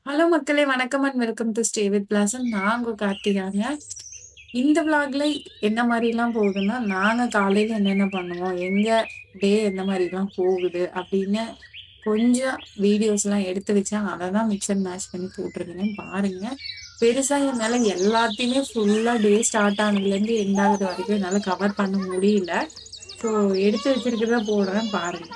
Hello மக்களே! வணக்கம் and welcome to stay with blossom. நான் உங்க கார்த்திகாங்க. இந்த விளாக்ல என்ன மாரிலாம் போகுதுன்னா, நாங்க காலையில என்னென்ன பண்ணுவோம், எங்க டே எந்த மாரிலாம் போகுது அப்படின்னு கொஞ்சம் வீடியோஸ்லாம் எடுத்து வச்சேன். அத தான் மிக்ஸ் அண்ட் மேட்ச் பண்ணி போட்டுருக்கேன் பாருங்க. பெருசா என்னால எல்லாத்தையுமே ஃபுல்லா டே ஸ்டார்ட் ஆனதுலேருந்து எண்ட் ஆகுற வரைக்கும் என்னால கவர் பண்ண முடியல. ஸோ எடுத்து வச்சிருக்கிறத போடுறேன் பாருங்க.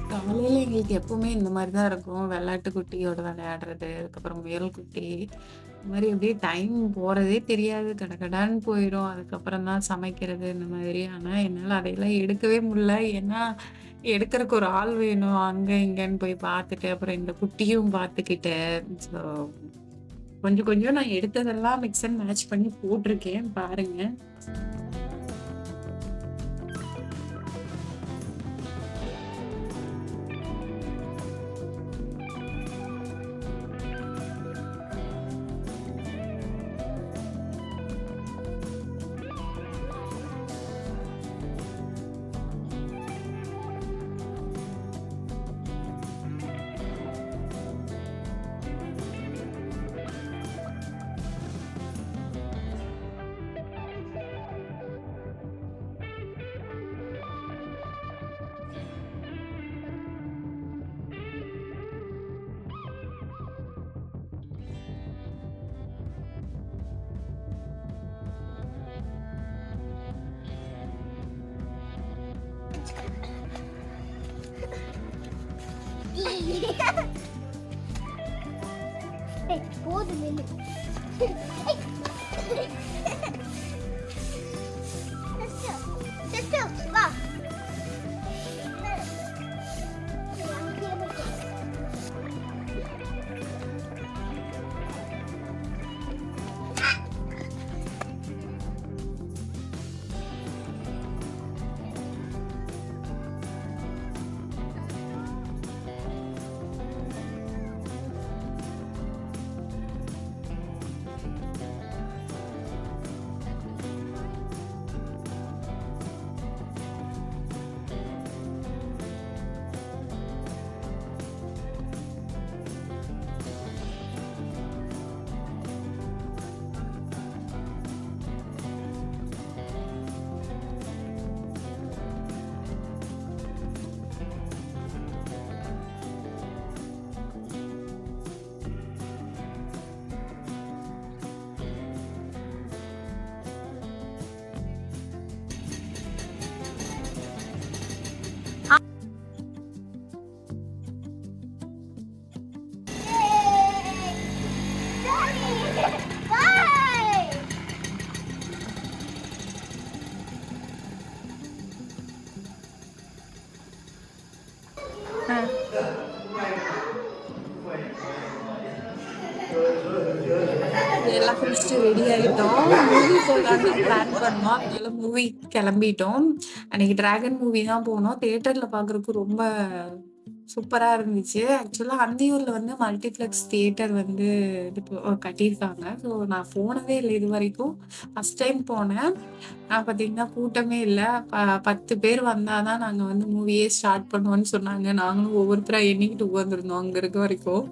காலையில எங்களுக்கு எப்பவுமே இந்த மாரி தான் இருக்கும். வெள்ளாட்டு குட்டியோட விளையாடுறது, அதுக்கப்புறம் முயல் குட்டி, இந்த மாரி அப்படியே டைம் போறதே தெரியாது. கடகடான்னு போயிரும். அதுக்கப்புறம் தான் சமைக்கிறது இந்த மாதிரி. ஆனா, என்னால அதையெல்லாம் எடுக்கவே முடியல. ஏன்னா, எடுக்கறக்கு ஒரு ஆள் வேணும். அங்க, இங்கன்னு போய் பார்த்துட்டு, அப்புறம் இந்த குட்டியும் பார்த்துக்கிட்டு, ஸோ கொஞ்சம் கொஞ்சம் நான் எடுத்ததெல்லாம் மிக்ஸ் அண்ட் மேட்ச் பண்ணி போட்டிருக்கேன். பாருங்க. போதும் வா எல்லாம் குளிச்சுட்டு ரெடி ஆயிட்டோம். மூவி போலான்னு பிளான் பண்ணோம். அதனால மூவி கிளம்பிட்டோம். அன்னைக்கு டிராகன் மூவி தான் போனோம். தியேட்டர்ல பார்க்கறதுக்கு ரொம்ப சூப்பரா இருந்துச்சு. ஆக்சுவலா அந்தியூர்ல வந்து மல்டிப்ளெக்ஸ் தியேட்டர் வந்து இது கட்டியிருக்காங்க. ஸோ நான் போனதே இல்ல இதுவரைக்கும். ஃபர்ஸ்ட் டைம் போனேன். பார்த்தீங்கன்னா கூட்டமே இல்ல. ப 10 பேர் வந்தா தான் நாங்க வந்து மூவியே ஸ்டார்ட் பண்ணுவோம்ன்னு சொன்னாங்க. நாங்களும் ஒவ்வொருத்தரா எண்ணிக்கிட்டு உட்காந்துருந்தோம் அங்க இருக்க வரைக்கும்.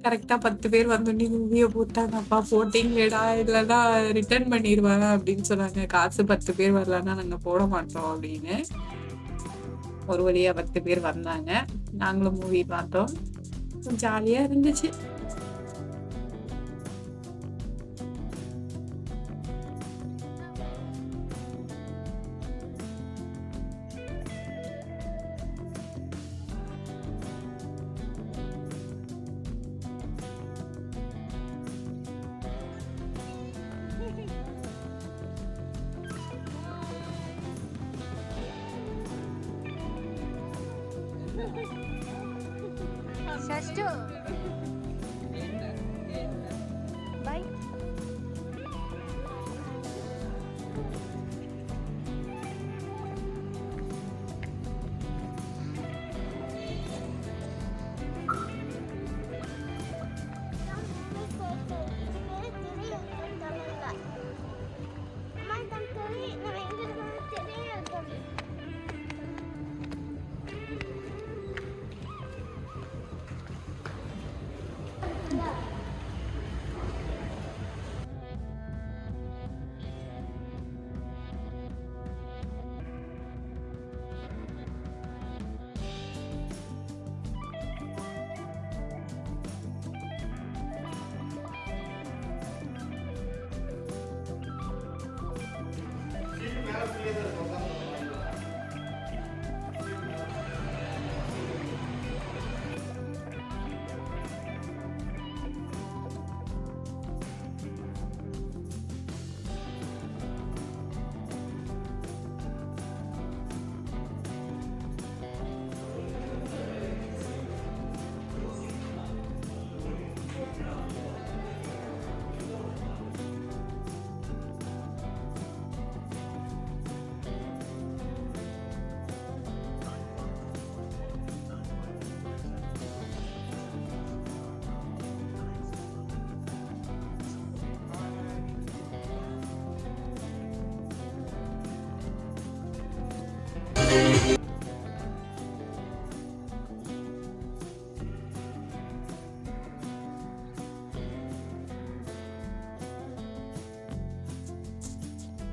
கரெக்ட்டா 10 பேர் வந்தோனே மூவிய போட்டாங்கப்பா. போட்டீங்களேடா! இல்லன்னா ரிட்டர்ன் பண்ணிருவேன் அப்படின்னு சொன்னாங்க. காசு 10 பேர் வரலன்னா நாங்க போட மாட்டோம் அப்படின்னு. ஒரு வழியா 10 பேர் வந்தாங்க. நாங்களும் மூவி பார்த்தோம். ஜாலியா இருந்துச்சு. Sastu. Bye.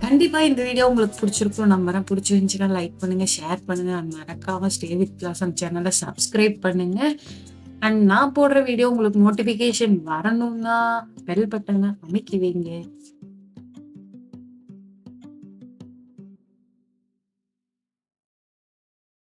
கண்டிப்பா இந்த வீடியோ உங்களுக்கு பிடிச்சிருக்கும் நம்புறேன். பிடிச்சிருந்துச்சுன்னா லைக் பண்ணுங்க, ஷேர் பண்ணுங்க. அண்ட் மறக்காம ஸ்டே வித் பிளாசம் சேனலை சப்ஸ்கிரைப் பண்ணுங்க. அண்ட் நான் போடுற வீடியோ உங்களுக்கு நோட்டிஃபிகேஷன் வரணும்னா பெல் பட்டனை அமைக்கி வைங்க.